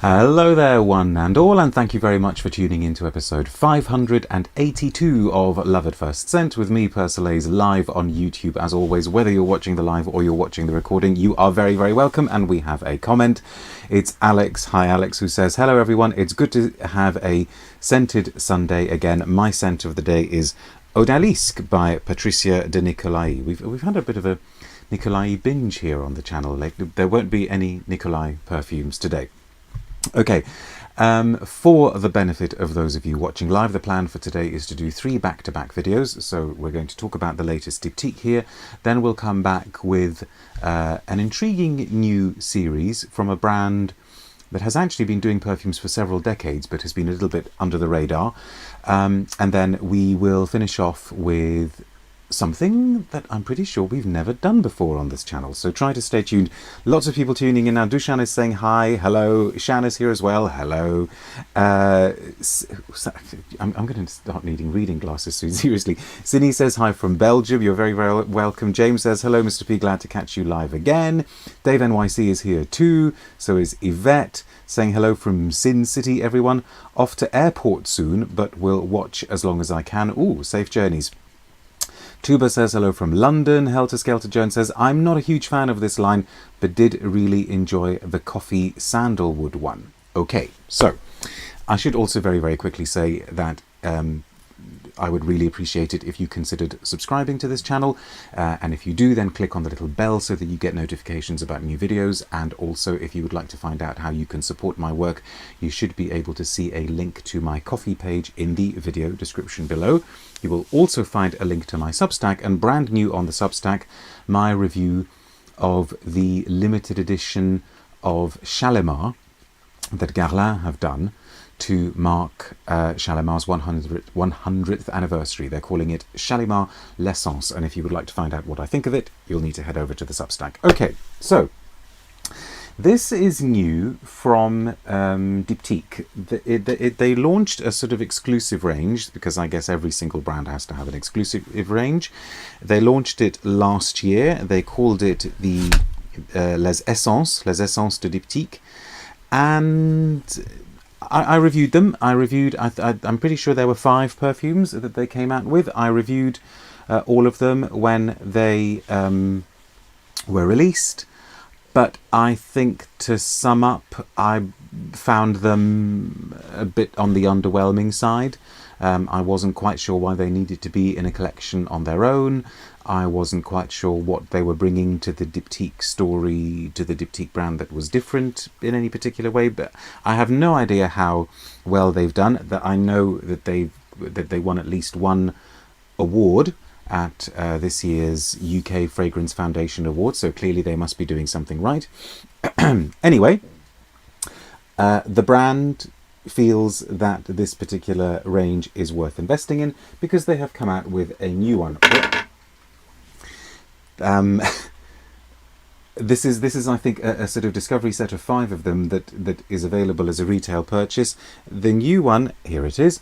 Hello there, one and all, and thank you very much for tuning in to episode 582 of Love at First Scent with me, Persolaise, live on YouTube. As always, whether you're watching the live or you're watching the recording, you are very, very welcome. And we have a comment. It's Alex. Hi, Alex, who says, hello, everyone. It's good to have a scented Sunday again. My scent of the day is Odalisque by Patricia de Nicolai. We've had a bit of a Nicolai binge here on the channel lately. There won't be any Nicolai perfumes today. Okay, for the benefit of those of you watching live, the plan for today is to do 3 back-to-back videos. So we're going to talk about the latest Diptyque here, then we'll come back with an intriguing new series from a brand that has actually been doing perfumes for several decades but has been a little bit under the radar, and then we will finish off with something that I'm pretty sure we've never done before on this channel, so try to stay tuned. Lots of people tuning in now. Dushan is saying hi, hello. Shan is here as well, hello. I'm going to start needing reading glasses soon, seriously. Cindy says hi from Belgium, you're very, very welcome. James says hello, Mr. P, glad to catch you live again. Dave NYC is here too, so is Yvette, saying hello from Sin City, everyone. Off to airport soon, but will watch as long as I can. Ooh, safe journeys. Tuba says hello from London. Helter Skelter Jones says, I'm not a huge fan of this line, but did really enjoy the coffee sandalwood one. Okay, so I should also very, very quickly say that I would really appreciate it if you considered subscribing to this channel, and if you do, then click on the little bell so that you get notifications about new videos. And also, if you would like to find out how you can support my work, you should be able to see a link to my Ko-fi page in the video description below. You will also find a link to my Substack, and brand new on the Substack, my review of the limited edition of Shalimar that Guerlain have done to mark Shalimar's 100th anniversary. They're calling it Shalimar L'Essence, and if you would like to find out what I think of it, you'll need to head over to the Substack. Okay, so this is new from Diptyque. They launched a sort of exclusive range, because I guess every single brand has to have an exclusive range. They launched it last year. They called it the Les Essences de Diptyque, and I reviewed them. I'm pretty sure there were 5 perfumes that they came out with. I reviewed all of them when they were released. But I think, to sum up, I found them a bit on the underwhelming side. I wasn't quite sure why they needed to be in a collection on their own. I wasn't quite sure what they were bringing to the Diptyque story, to the Diptyque brand, that was different in any particular way. But I have no idea how well they've done. That I know that they won at least one award at this year's UK Fragrance Foundation Awards, so clearly they must be doing something right. Anyway, the brand feels that this particular range is worth investing in because they have come out with a new one. This is I think a sort of discovery set of 5 of them that is available as a retail purchase. The new one, here it is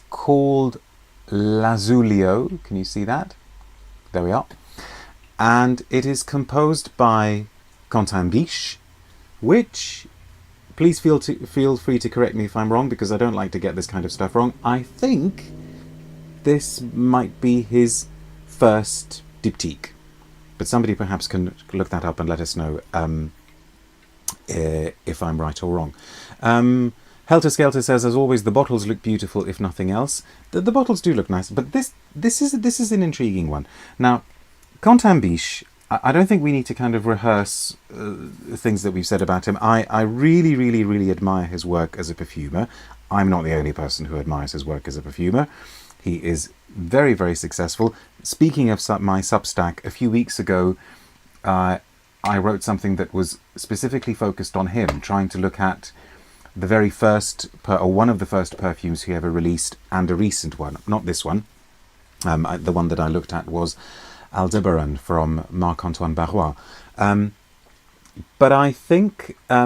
called Lazulio. Can you see that? There we are. And it is composed by Quentin Bisch, which, please feel free to correct me if I'm wrong, because I don't like to get this kind of stuff wrong. I think this might be his first Diptyque, but somebody perhaps can look that up and let us know if I'm right or wrong. Helter Skelter says, as always, the bottles look beautiful, if nothing else. The bottles do look nice, but this is an intriguing one. Now, Quentin Bisch, I don't think we need to kind of rehearse things that we've said about him. I really, really, really admire his work as a perfumer. I'm not the only person who admires his work as a perfumer. He is very, very successful. Speaking of my Substack, a few weeks ago, I wrote something that was specifically focused on him, trying to look at the very first, or one of the first perfumes he ever released, and a recent one, not this one. The one that I looked at was Aldebaran from Marc-Antoine Barrois. But I think a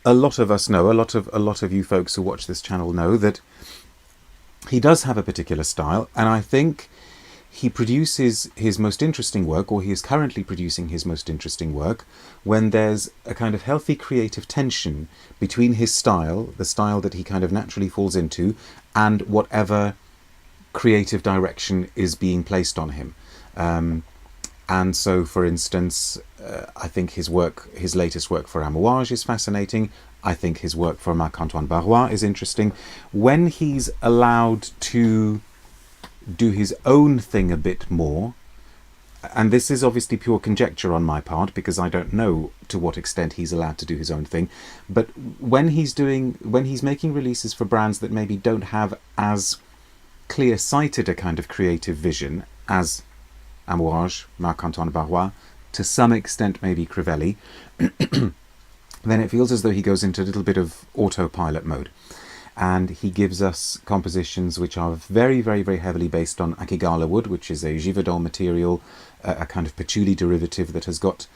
lot of us know, a lot of you folks who watch this channel know that he does have a particular style, and I think he produces his most interesting work, or he is currently producing his most interesting work, when there's a kind of healthy creative tension between his style, the style that he kind of naturally falls into, and whatever creative direction is being placed on him. And so, for instance, I think his latest work for Amouage is fascinating. I think his work for Marc-Antoine Barrois is interesting. When he's allowed to do his own thing a bit more, and this is obviously pure conjecture on my part because I don't know to what extent he's allowed to do his own thing, but when he's making releases for brands that maybe don't have as clear-sighted a kind of creative vision as Amouage, Marc-Antoine Barrois, to some extent maybe Crivelli, then it feels as though he goes into a little bit of autopilot mode. And he gives us compositions which are very, very, very heavily based on Akigala wood, which is a Givaudan material, a kind of patchouli derivative that has got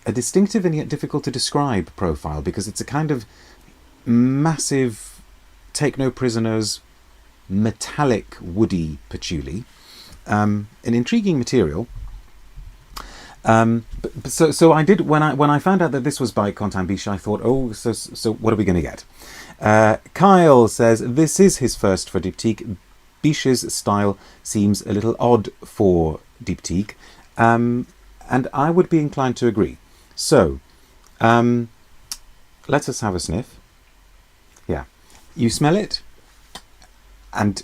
a distinctive and yet difficult to describe profile, because it's a kind of massive, take no prisoners, metallic woody patchouli. An intriguing material. So I did, when I found out that this was by Quentin Bisch, I thought, oh, so what are we going to get? Kyle says this is his first for Diptyque. Bisch's style seems a little odd for Diptyque, and I would be inclined to agree. So let us have a sniff. Yeah, you smell it, and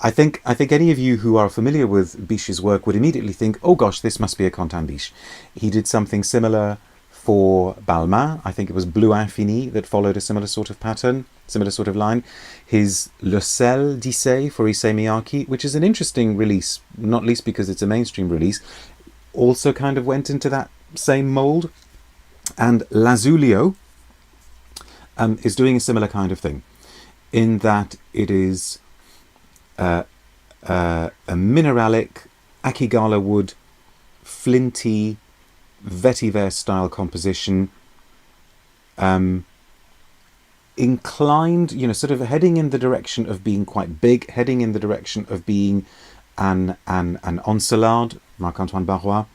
I think any of you who are familiar with Bisch's work would immediately think, oh gosh, this must be a Quentin Bisch. He did something similar for Balmain. I think it was Bleu Infini that followed a similar sort of pattern, similar sort of line. His Le Sel d'Issey for Issey Miyake, which is an interesting release, not least because it's a mainstream release, also kind of went into that same mould. And Lazulio is doing a similar kind of thing, in that it is a mineralic, Akigala wood, flinty, vetiver style composition, inclined, sort of heading in the direction of being quite big, heading in the direction of being an encelade, Marc-Antoine Barrois,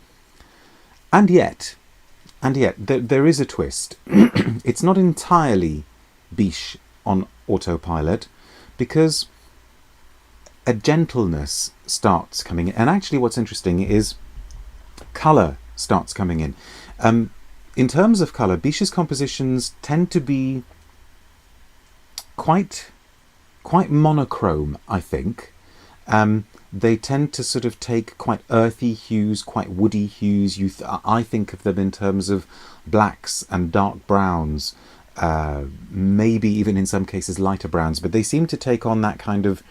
and yet there is a twist. It's not entirely Bisch on autopilot, because a gentleness starts coming in. And actually what's interesting is colour starts coming in. In terms of colour, Bisch's compositions tend to be quite monochrome, I think. They tend to sort of take quite earthy hues, quite woody hues. I think of them in terms of blacks and dark browns, maybe even in some cases lighter browns, but they seem to take on that kind of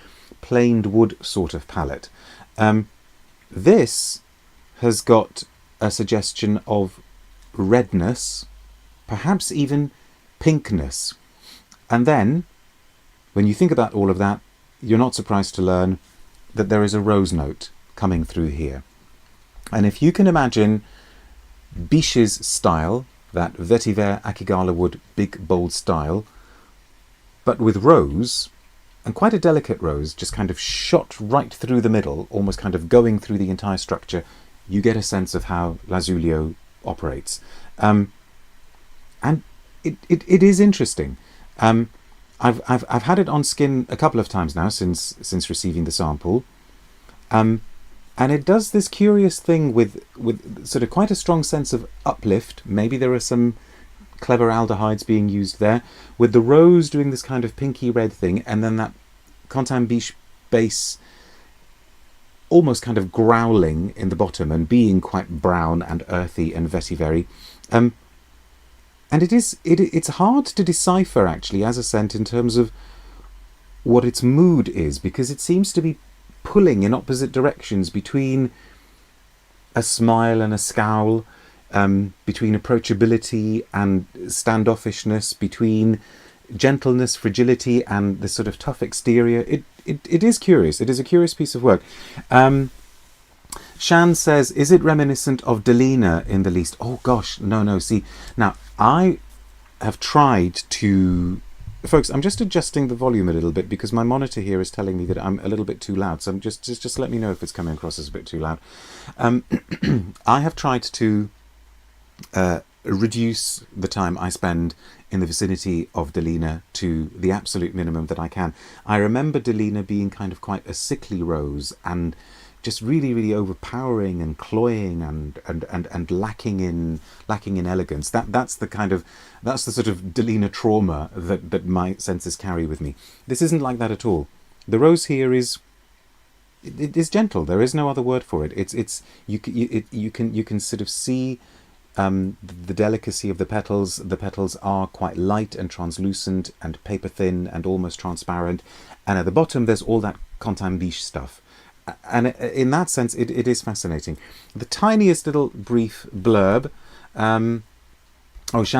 planed wood sort of palette. This has got a suggestion of redness, perhaps even pinkness. And then, when you think about all of that, you're not surprised to learn that there is a rose note coming through here. And if you can imagine Bisch's style, that vetiver Akigala wood, big, bold style, but with rose, and quite a delicate rose, just kind of shot right through the middle, almost kind of going through the entire structure, you get a sense of how Lazulio operates. And it is interesting. I've had it on skin a couple of times now since receiving the sample. And it does this curious thing with sort of quite a strong sense of uplift. Maybe there are some clever aldehydes being used there, with the rose doing this kind of pinky red thing, and then that Quentin Bisch base almost kind of growling in the bottom and being quite brown and earthy and vetiver. And it's hard to decipher actually as a scent in terms of what its mood is, because it seems to be pulling in opposite directions between a smile and a scowl, between approachability and standoffishness, between gentleness, fragility, and the sort of tough exterior. It is curious. It is a curious piece of work. Shan says, is it reminiscent of Delina in the least? Oh gosh, no. See, now I have tried to folks, I'm just adjusting the volume a little bit because my monitor here is telling me that I'm a little bit too loud. So just let me know if it's coming across as a bit too loud. I have tried to reduce the time I spend in the vicinity of Delina to the absolute minimum that I can. I remember Delina being kind of quite a sickly rose and just really, really overpowering and cloying and lacking in elegance. That's the sort of Delina trauma that my senses carry with me. This isn't like that at all. The rose here is gentle. There is no other word for it. You can sort of see the delicacy of the petals. The petals are quite light and translucent and paper thin and almost transparent. And at the bottom, there's all that Quentin Bisch stuff. And in that sense, it is fascinating. The tiniest little brief blurb. Shan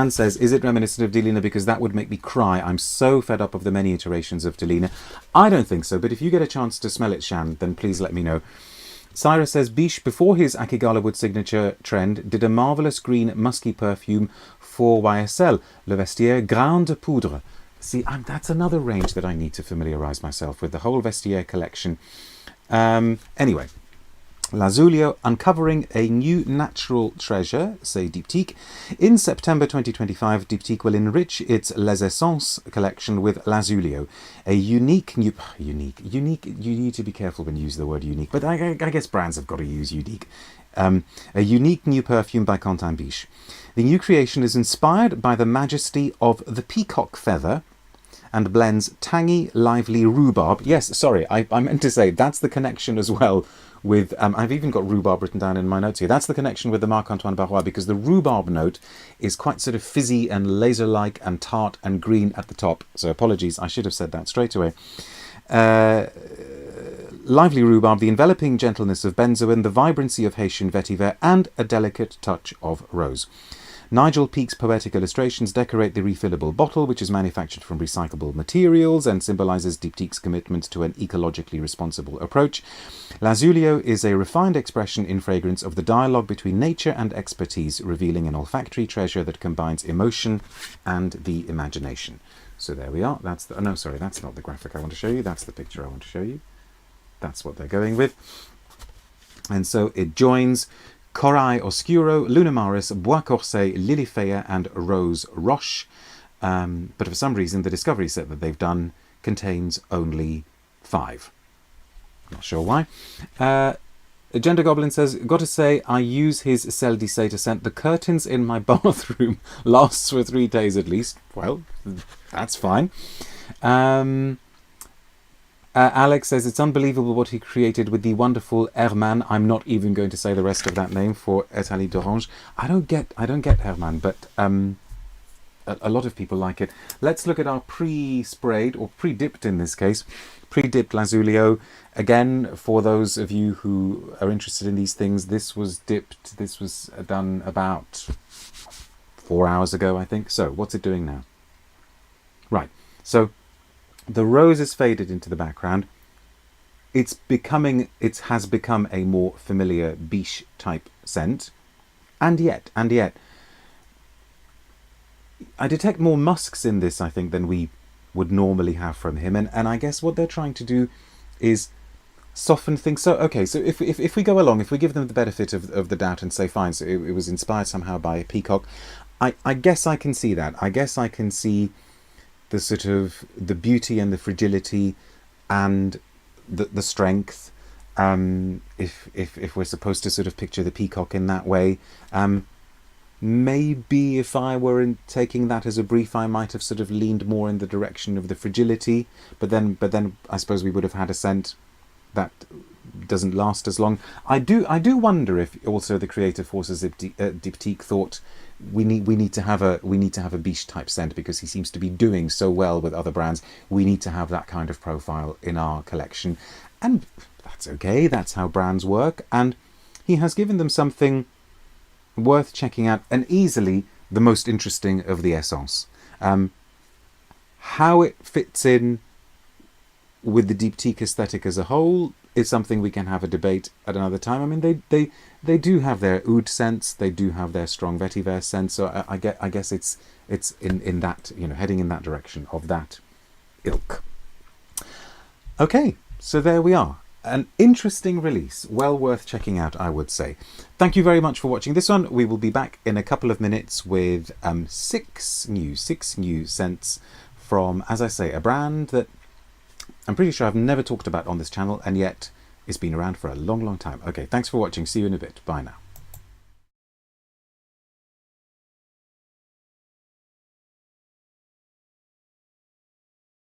says, is it reminiscent of Delina? Because that would make me cry. I'm so fed up of the many iterations of Delina. I don't think so, but if you get a chance to smell it, Shan, then please let me know. Syra says, Bisch, before his Akigala Wood signature trend, did a marvellous green musky perfume for YSL, Le Vestiaire Grain de Poudre. See, that's another range that I need to familiarise myself with, the whole Vestiaire collection. Anyway, Lazulio, uncovering a new natural treasure, say Diptyque. In September 2025, Diptyque will enrich its Les Essences collection with Lazulio, a unique, you need to be careful when you use the word unique, but I guess brands have got to use unique. A unique new perfume by Quentin Bisch. The new creation is inspired by the majesty of the peacock feather, and blends tangy, lively rhubarb. Yes, sorry, I meant to say that's the connection as well with... I've even got rhubarb written down in my notes here. That's the connection with the Marc-Antoine Barrois, because the rhubarb note is quite sort of fizzy and laser-like and tart and green at the top. So apologies, I should have said that straight away. Lively rhubarb, the enveloping gentleness of benzoin, the vibrancy of Haitian vetiver, and a delicate touch of rose. Nigel Peake's poetic illustrations decorate the refillable bottle, which is manufactured from recyclable materials and symbolises Diptyque's commitment to an ecologically responsible approach. Lazulio is a refined expression in fragrance of the dialogue between nature and expertise, revealing an olfactory treasure that combines emotion and the imagination. So there we are. That's not the graphic I want to show you. That's the picture I want to show you. That's what they're going with. And so it joins Corail Oscuro, Lunamaris, Bois Corset, Lilifea and Rose Roche. But for some reason the discovery set that they've done contains only 5. Not sure why. Gender Goblin says, got to say, I use his Celle d'Issate scent. The curtains in my bathroom lasts for 3 days at least. Well, that's fine. Alex says, it's unbelievable what he created with the wonderful Herman. I'm not even going to say the rest of that name for Italie d'Orange. I don't get Herman, but a lot of people like it. Let's look at our pre-sprayed, or pre-dipped in this case, pre-dipped Lazulio. Again, for those of you who are interested in these things, this was done about 4 hours ago, I think. So what's it doing now? Right, so the rose is faded into the background. It has become a more familiar Bisch type scent, and yet I detect more musks in this, I think, than we would normally have from him, and I guess what they're trying to do is soften things. So okay, so if we go along, if we give them the benefit of the doubt and say fine, so it was inspired somehow by a peacock, I guess I can see that. I guess I can see the sort of the beauty and the fragility and the strength, if we're supposed to sort of picture the peacock in that way. Maybe if I were taking that as a brief, I might have sort of leaned more in the direction of the fragility, but then I suppose we would have had a scent that doesn't last as long. I do wonder if also the creative forces of Diptyque thought we need to have a Bisch type scent, because he seems to be doing so well with other brands. We need to have that kind of profile in our collection, and that's okay. That's how brands work, and he has given them something worth checking out, and easily the most interesting of the essence. How it fits in with the Diptyque aesthetic as a whole, is something we can have a debate at another time. I mean, they do have their oud scents, they do have their strong vetiver scents. So I guess it's in that, you know, heading in that direction of that ilk. Okay, so there we are. An interesting release, well worth checking out, I would say. Thank you very much for watching this one. We will be back in a couple of minutes with six new scents from, as I say, a brand that I'm pretty sure I've never talked about on this channel, and yet it's been around for a long, long time. Okay, thanks for watching. See you in a bit. Bye now.